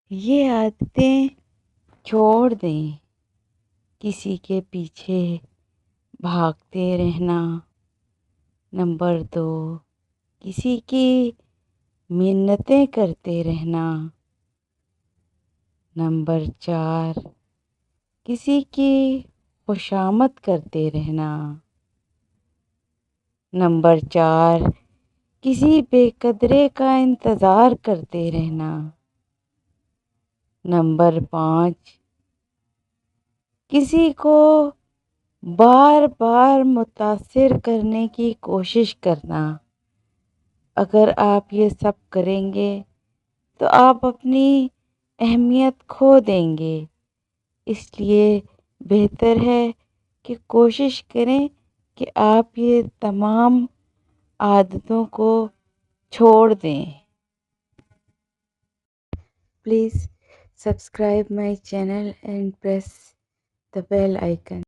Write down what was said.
یہ عادتیں چھوڑ دیں۔ کسی کے پیچھے بھاگتے رہنا۔ نمبر 2، کسی کی منتیں کرتے رہنا۔ نمبر 4، کسی کی خوشامد کرتے رہنا۔ نمبر 4، کسی بے قدرے کا انتظار کرتے رہنا۔ نمبر 5، کسی کو بار بار متاثر کرنے کی کوشش کرنا۔ اگر آپ یہ سب کریں گے تو آپ اپنی اہمیت کھو دیں گے۔ اس لیے بہتر ہے کہ کوشش کریں کہ آپ یہ تمام عادتوں کو چھوڑ دیں۔ Please subscribe my channel and press the bell icon.